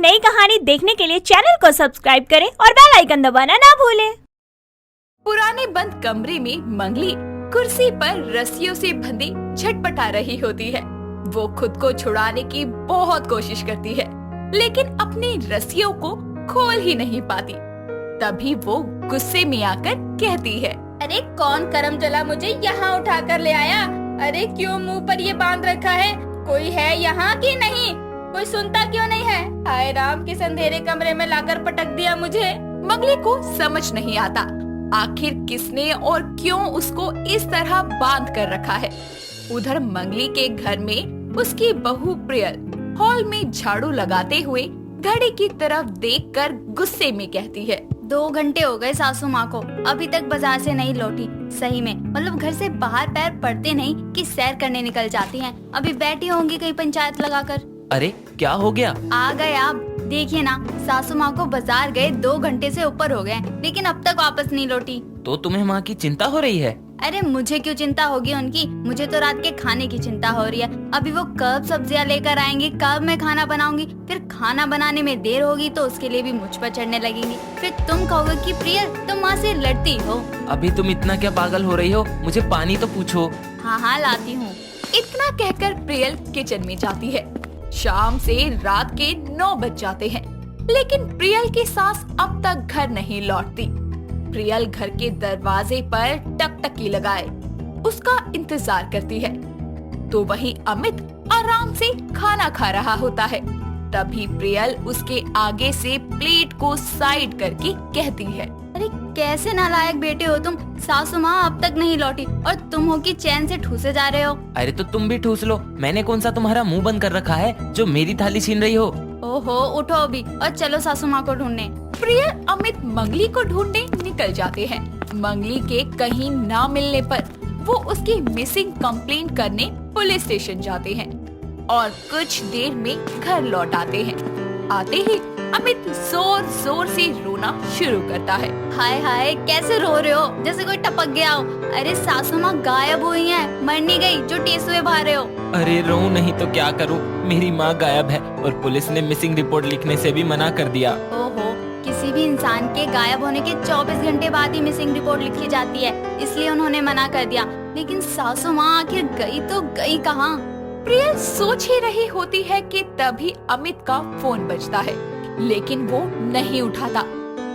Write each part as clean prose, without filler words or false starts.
नई कहानी देखने के लिए चैनल को सब्सक्राइब करें और बेल आइकन दबाना ना भूलें। पुराने बंद कमरे में मंगली कुर्सी पर रस्सियों से बंधी छटपटा रही होती है। वो खुद को छुड़ाने की बहुत कोशिश करती है, लेकिन अपनी रस्सियों को खोल ही नहीं पाती। तभी वो गुस्से में आकर कहती है, अरे कौन करम जला मुझे यहाँ उठा कर ले आया? अरे क्यों मुंह पर ये बांध रखा है? कोई है यहाँ कि नहीं? कोई सुनता क्यों नहीं है? हाय राम, किस अंधेरे कमरे में लाकर पटक दिया मुझे। मंगली को समझ नहीं आता आखिर किसने और क्यों उसको इस तरह बांध कर रखा है। उधर मंगली के घर में उसकी बहू प्रियल हॉल में झाड़ू लगाते हुए घड़ी की तरफ देखकर गुस्से में कहती है, 2 घंटे हो गए सासू माँ को, अभी तक बाजार से नहीं लौटी। सही में मतलब घर से बाहर पैर पड़ते नहीं कि सैर करने निकल जाती हैं। अभी बैठी होंगी कहीं पंचायत लगाकर। अरे क्या हो गया? आ गए आप, देखिए ना, सासू माँ को बाजार गए 2 घंटे से ऊपर हो गए, लेकिन अब तक वापस नहीं लौटी। तो तुम्हें माँ की चिंता हो रही है? अरे मुझे क्यों चिंता होगी उनकी, मुझे तो रात के खाने की चिंता हो रही है। अभी वो कब सब्जियां लेकर आएंगी, कब मैं खाना बनाऊंगी, फिर खाना बनाने में देर होगी तो उसके लिए भी मुझ पर चढ़ने लगेंगी। फिर तुम कहोगे कि प्रियल तुम माँ से लड़ती हो। अभी तुम इतना क्या पागल हो रही हो? मुझे पानी तो पूछो। हाँ लाती हूँ। इतना कहकर प्रियल किचन में जाती है। शाम से रात के 9 बज जाते हैं, लेकिन प्रियल की सास अब तक घर नहीं लौटती। प्रियल घर के दरवाजे पर टकटकी लगाए उसका इंतजार करती है, तो वहीं अमित आराम से खाना खा रहा होता है। तभी प्रियल उसके आगे से प्लेट को साइड करके कहती है, अरे कैसे नालायक बेटे हो तुम, सासू माँ अब तक नहीं लौटी और तुम हो कि चैन से ठूसे जा रहे हो। अरे तो तुम भी ठूस लो, मैंने कौन सा तुम्हारा मुंह बंद कर रखा है जो मेरी थाली छीन रही हो? ओहो, उठो अभी और चलो सासू माँ को ढूंढने। प्रियल अमित मंगली को ढूंढने निकल जाते हैं। मंगली के कहीं ना मिलने पर वो उसकी मिसिंग कंप्लेंट करने पुलिस स्टेशन जाते हैं और कुछ देर में घर लौट आते हैं। आते ही अमित जोर जोर से रोना शुरू करता है। हाय हाय, कैसे रो रहे हो जैसे कोई टपक गया हो। अरे सासू माँ गायब हुई हैं, मर नहीं गई जो टेसुए भा रहे हो। अरे रो नहीं तो क्या करूं, मेरी माँ गायब है और पुलिस ने मिसिंग रिपोर्ट लिखने से भी मना कर दिया। ओहो, किसी भी इंसान के गायब होने के 24 घंटे बाद ही मिसिंग रिपोर्ट लिखी जाती है, इसलिए उन्होंने मना कर दिया। लेकिन सासू माँ आखिर गई तो गई कहाँ? प्रियल सोच ही रही होती है कि तभी अमित का फोन बजता है, लेकिन वो नहीं उठाता।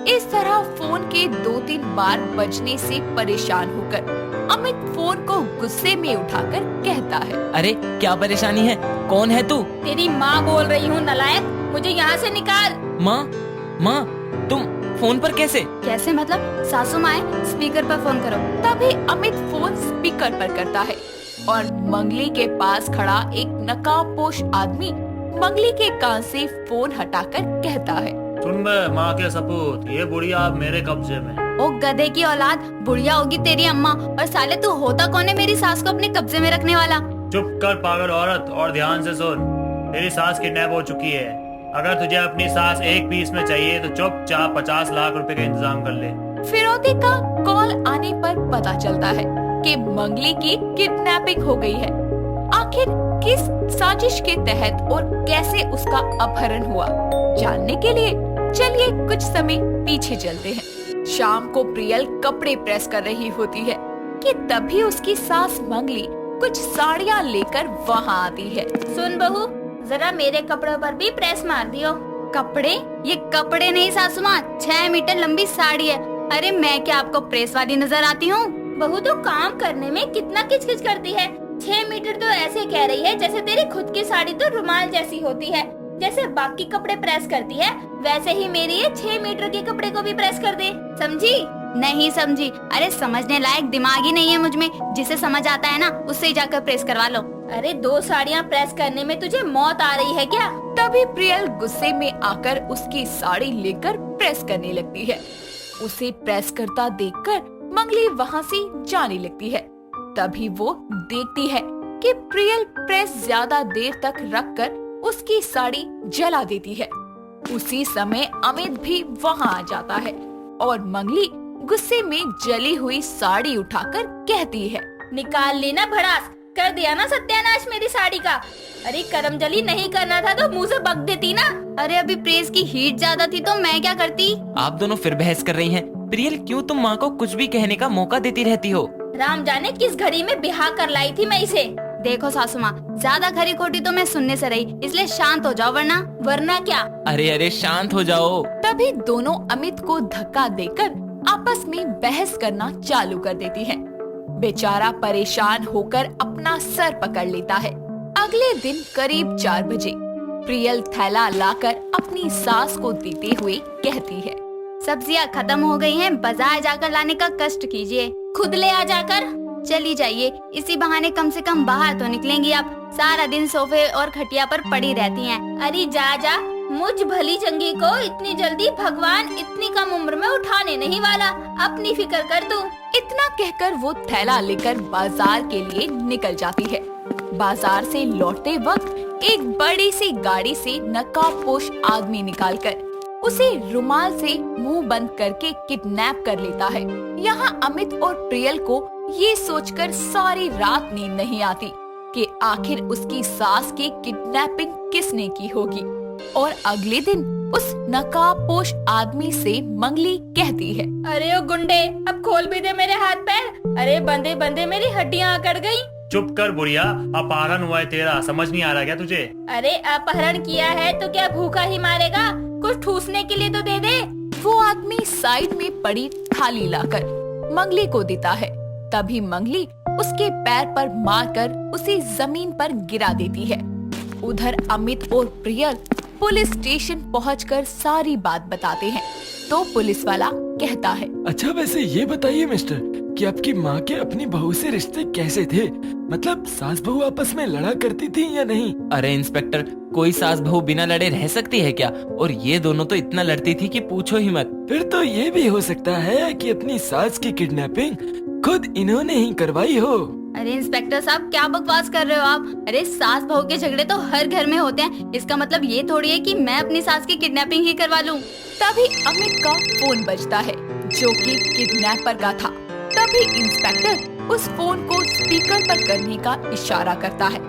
इस तरह फोन के 2-3 बार बजने से परेशान होकर अमित फोन को गुस्से में उठाकर कहता है, अरे क्या परेशानी है? कौन है तू? तेरी माँ बोल रही हूँ नालायक, मुझे यहाँ से निकाल। माँ माँ, तुम फोन पर कैसे? कैसे मतलब? सासू माँ स्पीकर पर फोन करो। तभी अमित फोन स्पीकर पर करता है और मंगली के पास खड़ा एक नकाबपोश आदमी मंगली के कान से फोन हटाकर कहता है, सुन बे माँ के सपूत, ये बुढ़िया अब मेरे कब्जे में। ओ गधे की औलाद, बुढ़िया होगी तेरी अम्मा, और साले तू होता कौन है मेरी सास को अपने कब्जे में रखने वाला? चुप कर पागल औरत, और ध्यान से सुन, तेरी सास किडनैप हो चुकी है। अगर तुझे अपनी सास एक पीस में चाहिए तो चुपचाप 50 लाख रुपए का इंतजाम कर ले। फिरौती का कॉल आने पर पता चलता है कि मंगली की किडनैपिंग हो गई है। आखिर किस साजिश के तहत और कैसे उसका अपहरण हुआ, जानने के लिए चलिए कुछ समय पीछे चलते हैं। शाम को प्रियल कपड़े प्रेस कर रही होती है कि तभी उसकी सास मंगली कुछ साड़ियाँ लेकर वहाँ आती है। सुन बहू, जरा मेरे कपड़ों पर भी प्रेस मार दियो। कपड़े? ये कपड़े नहीं सासू माँ, 6 मीटर लंबी साड़ी है। अरे मैं क्या आपको प्रेस वाली नजर आती हूँ? बहू तो काम करने में कितना किचकिच करती है। 6 मीटर तो ऐसे कह रही है जैसे तेरी खुद की साड़ी तो रुमाल जैसी होती है। जैसे बाकी कपड़े प्रेस करती है, वैसे ही मेरी ये 6 मीटर के कपड़े को भी प्रेस कर दे। समझी? नहीं समझी? अरे समझने लायक दिमाग ही नहीं है मुझ में, जिसे समझ आता है ना उससे ही जाकर प्रेस करवा लो। अरे 2 साड़ियाँ प्रेस करने में तुझे मौत आ रही है क्या? तभी प्रियल गुस्से में आकर उसकी साड़ी लेकर प्रेस करने लगती है। उसे प्रेस करता देखकर मंगली वहाँ से जाने लगती है। तभी वो देखती है कि प्रियल प्रेस ज्यादा देर तक रखकर उसकी साड़ी जला देती है। उसी समय अमित भी वहाँ आ जाता है और मंगली गुस्से में जली हुई साड़ी उठाकर कहती है, निकाल ली ना भड़ास, कर दिया ना सत्यानाश मेरी साड़ी का। अरे करमजली नहीं करना था तो मुंह से बक देती ना। अरे अभी प्रेस की हीट ज्यादा थी तो मैं क्या करती। आप दोनों फिर बहस कर रही हैं। प्रियल, क्यों तुम माँ को कुछ भी कहने का मौका देती रहती हो? राम जाने किस घड़ी में बिहार कर लाई थी मैं इसे। देखो सासू माँ, ज्यादा खरी खोटी तो मैं सुनने से रही, इसलिए शांत हो जाओ, वरना क्या। अरे शांत हो जाओ। तभी दोनों अमित को धक्का देकर आपस में बहस करना चालू कर देती हैं। बेचारा परेशान होकर अपना सर पकड़ लेता है। अगले दिन करीब 4 बजे प्रियल थैला लाकर अपनी सास को देते हुए कहती है, सब्जियाँ खत्म हो गई हैं, बाजार जाकर लाने का कष्ट कीजिए, खुद ले आ जाकर। चली जाइए, इसी बहाने कम से कम बाहर तो निकलेंगी आप। सारा दिन सोफे और खटिया पर पड़ी रहती हैं। अरे जा जा, मुझ भली चंगी को इतनी जल्दी भगवान इतनी कम उम्र में उठाने नहीं वाला, अपनी फिक्र कर तू। इतना कहकर वो थैला लेकर बाजार के लिए निकल जाती है। बाजार से लौटते वक्त एक बड़ी सी गाड़ी से नकाबपोश आदमी निकालकर उसे रुमाल से मुंह बंद करके किडनैप कर लेता है। यहाँ अमित और प्रियल को ये सोचकर सारी रात नींद नहीं आती कि आखिर उसकी सास की किडनैपिंग किसने की होगी। और अगले दिन उस नकाबपोश आदमी से मंगली कहती है, अरे ओ गुंडे, अब खोल भी दे मेरे हाथ पैर। अरे बंदे बंदे मेरी हड्डियाँ अकड़ गई। चुप कर बुढ़िया, अपहरण हुआ है तेरा, समझ नहीं आ रहा क्या तुझे? अरे अपहरण किया है तो क्या भूखा ही मारेगा, कुछ ठूसने के लिए तो दे दे। वो आदमी साइड में पड़ी थाली लाकर मंगली को देता है। तभी मंगली उसके पैर पर मारकर उसे जमीन पर गिरा देती है। उधर अमित और प्रियल पुलिस स्टेशन पहुंचकर सारी बात बताते हैं। तो पुलिस वाला कहता है, अच्छा वैसे ये बताइए मिस्टर कि आपकी माँ के अपनी बहू से रिश्ते कैसे थे? मतलब सास बहू आपस में लड़ा करती थी या नहीं? अरे इंस्पेक्टर, कोई सास बहू बिना लड़े रह सकती है क्या? और ये दोनों तो इतना लड़ती थी कि पूछो ही मत। फिर तो ये भी हो सकता है कि अपनी सास की किडनैपिंग खुद इन्होंने ही करवाई हो। अरे इंस्पेक्टर साहब, क्या बकवास कर रहे हो आप? अरे सास बहू के झगड़े तो हर घर में होते हैं, इसका मतलब ये थोड़ी है कि मैं अपनी सास की किडनैपिंग ही करवा लूं। तभी अमित का फोन बजता है जो कि किडनैपर का था। तभी इंस्पेक्टर उस फोन को स्पीकर पर करने का इशारा करता है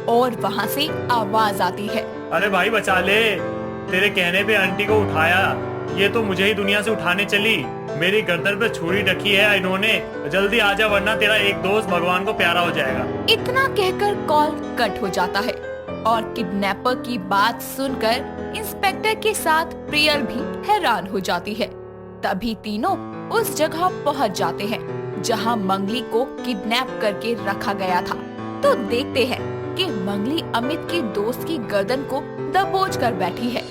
और वहाँ से आवाज आती है, अरे भाई बचा ले, तेरे कहने पे आंटी को उठाया, ये तो मुझे ही दुनिया से उठाने चली। मेरी गर्दन पे छुरी रखी है इन्होंने, जल्दी आजा वरना तेरा एक दोस्त भगवान को प्यारा हो जाएगा। इतना कहकर कॉल कट हो जाता है और किडनैपर की बात सुनकर इंस्पेक्टर के साथ प्रियल भी हैरान हो जाती है। तभी तीनों उस जगह पहुंच जाते हैं जहां मंगली को किडनैप करके रखा गया था। तो देखते हैं कि मंगली अमित के दोस्त की गर्दन को दबोच कर बैठी है।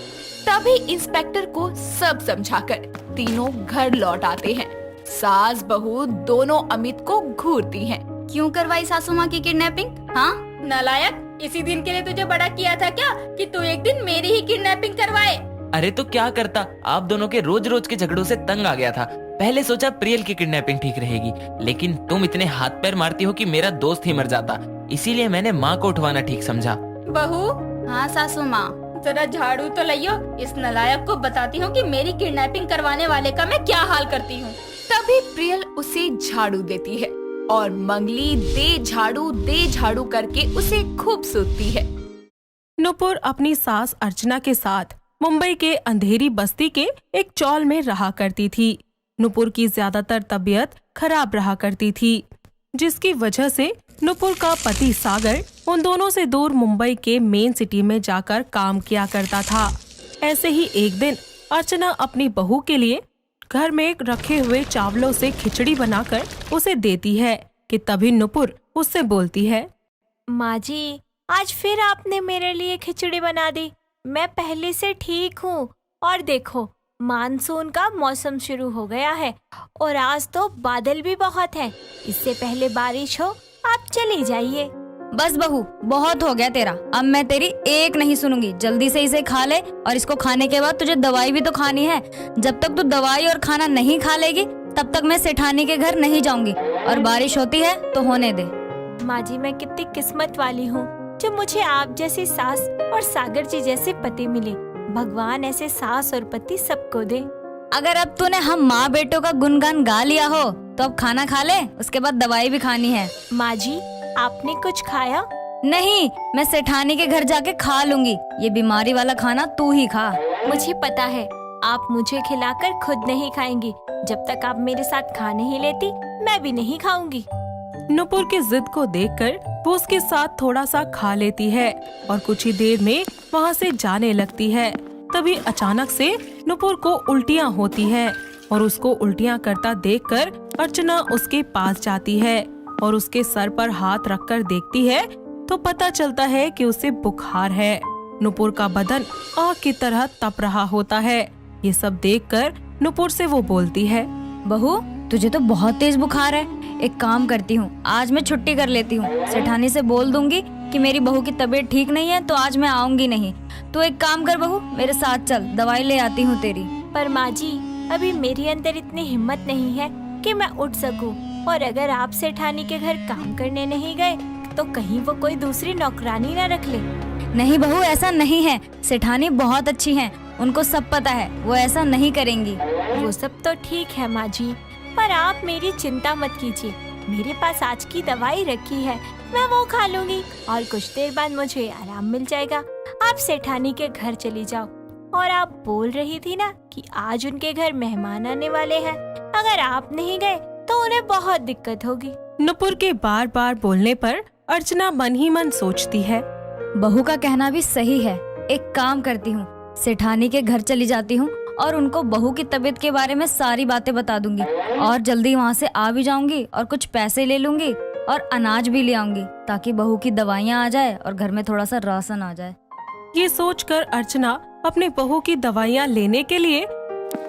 तभी इंस्पेक्टर को सब समझाकर तीनों घर लौट आते हैं। सास बहू दोनों अमित को घूरती हैं। क्यों करवाई सासू माँ की किडनैपिंग? हाँ नालायक, इसी दिन के लिए तुझे बड़ा किया था क्या कि तू एक दिन मेरी ही किडनैपिंग करवाए? अरे तो क्या करता, आप दोनों के रोज रोज के झगड़ों से तंग आ गया था। पहले सोचा प्रियल की किडनैपिंग ठीक रहेगी, लेकिन तुम इतने हाथ पैर मारती हो कि मेरा दोस्त ही मर जाता, इसीलिए मैंने माँ को उठवाना ठीक समझा। बहू। हाँ सासू माँ, जरा झाड़ू तो लियो, इस नालायक को बताती हूँ कि मेरी किडनैपिंग करवाने वाले का मैं क्या हाल करती हूँ। तभी प्रियल उसे झाड़ू देती है और मंगली दे झाड़ू करके उसे खूब सूतती है। नुपुर अपनी सास अर्चना के साथ मुंबई के अंधेरी बस्ती के एक चौल में रहा करती थी। नुपुर की ज्यादातर तबीयत खराब रहा करती थी, जिसकी वजह से नुपुर का पति सागर उन दोनों से दूर मुंबई के मेन सिटी में जाकर काम किया करता था। ऐसे ही एक दिन अर्चना अपनी बहू के लिए घर में रखे हुए चावलों से खिचड़ी बनाकर उसे देती है कि तभी नुपुर उससे बोलती है, माँ जी, आज फिर आपने मेरे लिए खिचड़ी बना दी। मैं पहले से ठीक हूँ और देखो मानसून का मौसम शुरू हो गया है और आज तो बादल भी बहुत है। इससे पहले बारिश हो, आप चली जाइए। बस बहू, बहुत हो गया तेरा, अब मैं तेरी एक नहीं सुनूंगी। जल्दी से इसे खा ले और इसको खाने के बाद तुझे दवाई भी तो खानी है। जब तक तू दवाई और खाना नहीं खा लेगी तब तक मैं सेठानी के घर नहीं जाऊंगी। और बारिश होती है तो होने दे। माँ जी, मैं कितनी किस्मत वाली हूँ जो मुझे आप जैसी सास और सागर जी जैसे पति मिले। भगवान ऐसे सास और पति सबको दे। अगर अब तूने हम माँ बेटों का गुणगान गा लिया हो तो अब खाना खा ले, उसके बाद दवाई भी खानी है। माँ जी, आपने कुछ खाया? नहीं, मैं सेठानी के घर जाके खा लूंगी। ये बीमारी वाला खाना तू ही खा। मुझे पता है आप मुझे खिलाकर खुद नहीं खाएंगी। जब तक आप मेरे साथ खा नहीं लेती मैं भी नहीं खाऊंगी। नुपुर की जिद को देखकर वो उसके साथ थोड़ा सा खा लेती है और कुछ ही देर में वहाँ से जाने लगती है। तभी अचानक से नुपुर को उल्टियाँ होती है और उसको उल्टियाँ करता देखकर अर्चना उसके पास जाती है और उसके सर पर हाथ रखकर देखती है तो पता चलता है कि उसे बुखार है। नुपुर का बदन आग की तरह तप रहा होता है। ये सब देखकर नुपुर से वो बोलती है, बहू तुझे तो बहुत तेज बुखार है। एक काम करती हूँ, आज मैं छुट्टी कर लेती हूँ। सेठानी से बोल दूंगी कि मेरी बहू की तबीयत ठीक नहीं है तो आज मैं आऊंगी नहीं। तू एक काम कर बहू, मेरे साथ चल, दवाई ले आती हूँ तेरी। पर माँ जी, अभी मेरी अंदर इतनी हिम्मत नहीं है कि मैं उठ सकूं। और अगर आप सेठानी के घर काम करने नहीं गए तो कहीं वो कोई दूसरी नौकरानी न रख ले। नहीं बहू, ऐसा नहीं है। सेठानी बहुत अच्छी हैं, उनको सब पता है, वो ऐसा नहीं करेंगी। वो सब तो ठीक है माँ जी, पर आप मेरी चिंता मत कीजिए। मेरे पास आज की दवाई रखी है, मैं वो खा लूंगी और कुछ देर बाद मुझे आराम मिल जाएगा। आप सेठानी के घर चली जाओ। और आप बोल रही थी ना कि आज उनके घर मेहमान आने वाले हैं। अगर आप नहीं गए तो उन्हें बहुत दिक्कत होगी। नुपुर के बार बार बोलने पर अर्चना मन ही मन सोचती है, बहू का कहना भी सही है। एक काम करती हूँ, सेठानी के घर चली जाती हूँ और उनको बहू की तबीयत के बारे में सारी बातें बता दूंगी और जल्दी वहाँ से आ भी जाऊंगी और कुछ पैसे ले लूंगी और अनाज भी ले आऊंगी ताकि बहू की दवाइयाँ आ जाए और घर में थोड़ा सा राशन आ जाए। ये सोचकर अर्चना अपने बहू की दवाइयाँ लेने के लिए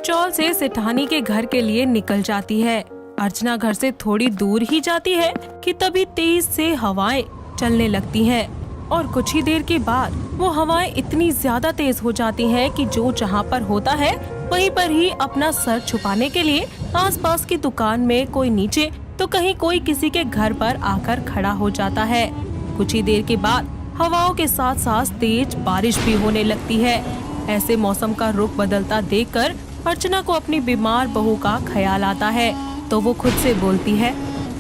चौल से सेठानी के घर के लिए निकल जाती है। अर्चना घर से थोड़ी दूर ही जाती है कि तभी तेज से हवाएं चलने लगती हैं और कुछ ही देर के बाद वो हवाएं इतनी ज्यादा तेज हो जाती हैं कि जो जहाँ पर होता है वहीं पर ही अपना सर छुपाने के लिए आसपास की दुकान में कोई नीचे तो कहीं कोई किसी के घर पर आकर खड़ा हो जाता है। कुछ ही देर के बाद हवाओं के साथ साथ तेज बारिश भी होने लगती है। ऐसे मौसम का रुख बदलता देखकर अर्चना को अपनी बीमार बहू का ख्याल आता है तो वो खुद से बोलती है,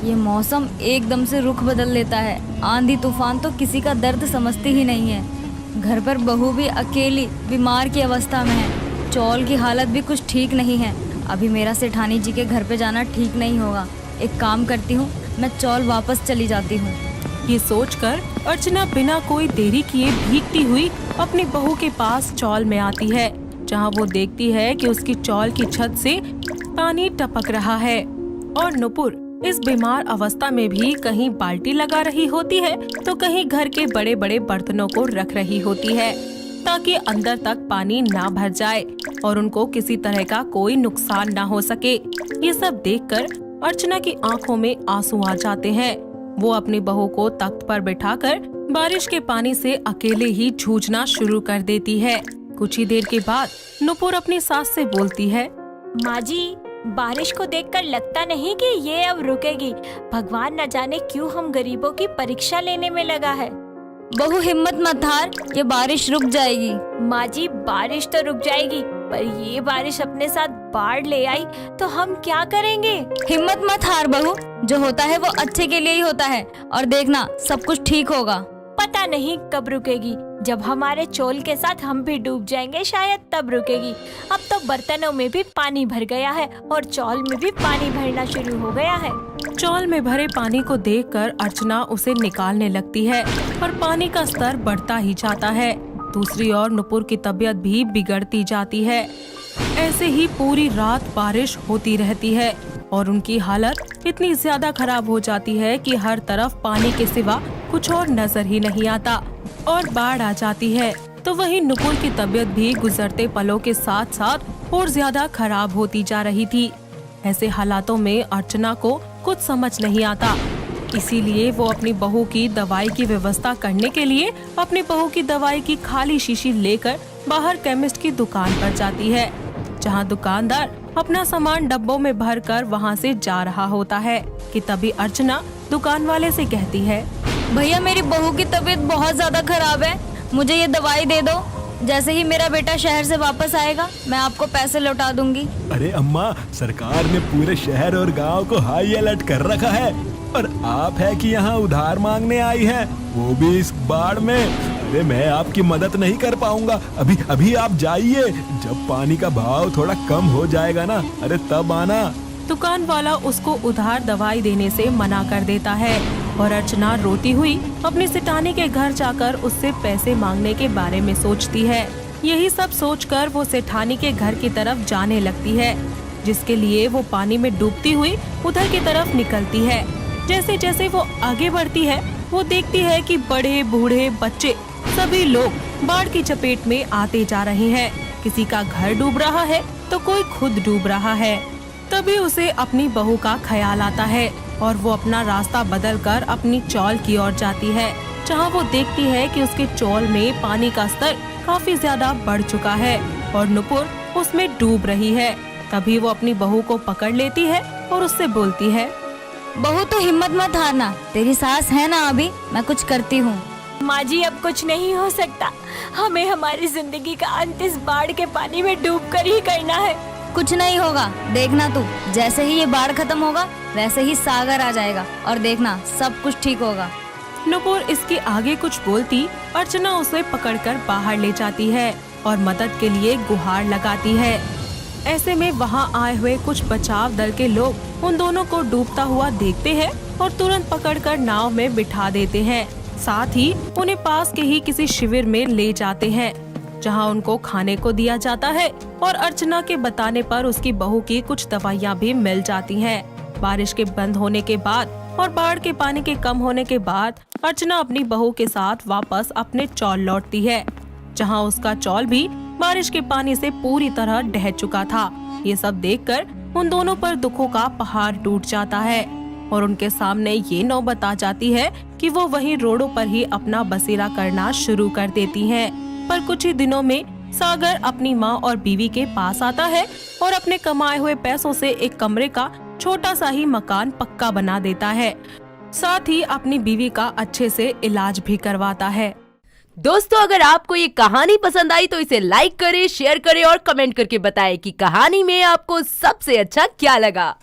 ये मौसम एकदम से रुख बदल लेता है। आंधी तूफान तो किसी का दर्द समझती ही नहीं है। घर पर बहू भी अकेली बीमार की अवस्था में है। चौल की हालत भी कुछ ठीक नहीं है। अभी मेरा सेठानी जी के घर पे जाना ठीक नहीं होगा। एक काम करती हूँ, मैं चौल वापस चली जाती हूँ। ये सोचकर अर्चना बिना कोई देरी किए भीगती हुई अपनी बहू के पास चौल में आती है, जहाँ वो देखती है कि उसकी चौल की छत से पानी टपक रहा है और नुपुर इस बीमार अवस्था में भी कहीं बाल्टी लगा रही होती है तो कहीं घर के बड़े बड़े बर्तनों को रख रही होती है ताकि अंदर तक पानी ना भर जाए और उनको किसी तरह का कोई नुकसान ना हो सके। ये सब देखकर अर्चना की आंखों में आंसू आ जाते हैं। वो अपनी बहू को तख्त पर बिठाकर बारिश के पानी से अकेले ही जूझना शुरू कर देती है। कुछ ही देर के बाद नुपुर अपनी सास से बोलती है, माँ जी, बारिश को देखकर लगता नहीं कि ये अब रुकेगी। भगवान न जाने क्यों हम गरीबों की परीक्षा लेने में लगा है। बहू हिम्मत मत हार, ये बारिश रुक जाएगी। माँ जी, बारिश तो रुक जाएगी पर ये बारिश अपने साथ बाढ़ ले आई तो हम क्या करेंगे? हिम्मत मत हार बहू, जो होता है वो अच्छे के लिए ही होता है और देखना सब कुछ ठीक होगा। पता नहीं कब रुकेगी। जब हमारे चौल के साथ हम भी डूब जाएंगे शायद तब रुकेगी। अब तो बर्तनों में भी पानी भर गया है और चौल में भी पानी भरना शुरू हो गया है। चौल में भरे पानी को देखकर अर्चना उसे निकालने लगती है और पानी का स्तर बढ़ता ही जाता है। दूसरी ओर नुपुर की तबीयत भी बिगड़ती जाती है। ऐसे ही पूरी रात बारिश होती रहती है और उनकी हालत इतनी ज्यादा खराब हो जाती है कि हर तरफ पानी के सिवा कुछ और नजर ही नहीं आता और बाढ़ आ जाती है। तो वहीं नुपुर की तबीयत भी गुजरते पलों के साथ साथ और ज्यादा खराब होती जा रही थी। ऐसे हालातों में अर्चना को कुछ समझ नहीं आता, इसीलिए वो अपनी बहू की दवाई की व्यवस्था करने के लिए अपनी बहू की दवाई की खाली शीशी लेकर बाहर केमिस्ट की दुकान पर जाती है, जहां दुकानदार अपना सामान डब्बों में भरकर वहां से जा रहा होता है कि तभी अर्चना दुकान वाले से कहती है, भैया मेरी बहू की तबीयत बहुत ज्यादा खराब है, मुझे ये दवाई दे दो। जैसे ही मेरा बेटा शहर से वापस आएगा मैं आपको पैसे लौटा दूंगी। अरे अम्मा, सरकार ने पूरे शहर और गांव को हाई अलर्ट कर रखा है। और आप है कि यहाँ उधार मांगने आई हैं, वो भी इस बाढ़ में। अरे मैं आपकी मदद नहीं कर पाऊंगा, अभी अभी आप जाइए, जब पानी का भाव थोड़ा कम हो जाएगा ना, अरे तब आना। दुकान वाला उसको उधार दवाई देने से मना कर देता है और अर्चना रोती हुई अपनी सेठानी के घर जाकर उससे पैसे मांगने के बारे में सोचती है। यही सब सोचकर वो सेठानी के घर की तरफ जाने लगती है, जिसके लिए वो पानी में डूबती हुई उधर की तरफ निकलती है। जैसे जैसे वो आगे बढ़ती है, वो देखती है कि बड़े बूढ़े बच्चे सभी लोग बाढ़ की चपेट में आते जा रहे हैं। किसी का घर डूब रहा है तो कोई खुद डूब रहा है। तभी उसे अपनी बहू का ख्याल आता है और वो अपना रास्ता बदलकर अपनी चौल की ओर जाती है, जहाँ वो देखती है कि उसके चौल में पानी का स्तर काफी ज्यादा बढ़ चुका है और नुपुर उसमें डूब रही है। तभी वो अपनी बहू को पकड़ लेती है और उससे बोलती है, बहू तो हिम्मत मत हारना, तेरी सास है ना, अभी मैं कुछ करती हूँ। माँ जी अब कुछ नहीं हो सकता, हमें हमारी जिंदगी का अंत इस बाढ़ के पानी में डूबकर ही करना है। कुछ नहीं होगा, देखना तू, जैसे ही ये बाढ़ खत्म होगा वैसे ही सागर आ जाएगा और देखना सब कुछ ठीक होगा। नुपुर इसके आगे कुछ बोलती, अर्चना उसे पकड़कर बाहर ले जाती है और मदद के लिए गुहार लगाती है। ऐसे में वहाँ आए हुए कुछ बचाव दल के लोग उन दोनों को डूबता हुआ देखते हैं और तुरंत पकड़कर नाव में बिठा देते हैं। साथ ही उन्हें पास के ही किसी शिविर में ले जाते हैं, जहाँ उनको खाने को दिया जाता है और अर्चना के बताने पर उसकी बहू की कुछ दवाइयाँ भी मिल जाती हैं। बारिश के बंद होने के बाद और बाढ़ के पानी के कम होने के बाद अर्चना अपनी बहू के साथ वापस अपने चौल लौटती है, जहाँ उसका चौल भी बारिश के पानी से पूरी तरह ढह चुका था। ये सब देखकर उन दोनों पर दुखों का पहाड़ टूट जाता है और उनके सामने ये नौबत आ जाती है कि वो वहीं रोडों पर ही अपना बसेरा करना शुरू कर देती हैं। पर कुछ ही दिनों में सागर अपनी माँ और बीवी के पास आता है और अपने कमाए हुए पैसों से एक कमरे का छोटा सा ही मकान पक्का बना देता है। साथ ही अपनी बीवी का अच्छे से इलाज भी करवाता है। दोस्तों, अगर आपको ये कहानी पसंद आई तो इसे लाइक करें, शेयर करें और कमेंट करके बताएं कि कहानी में आपको सबसे अच्छा क्या लगा।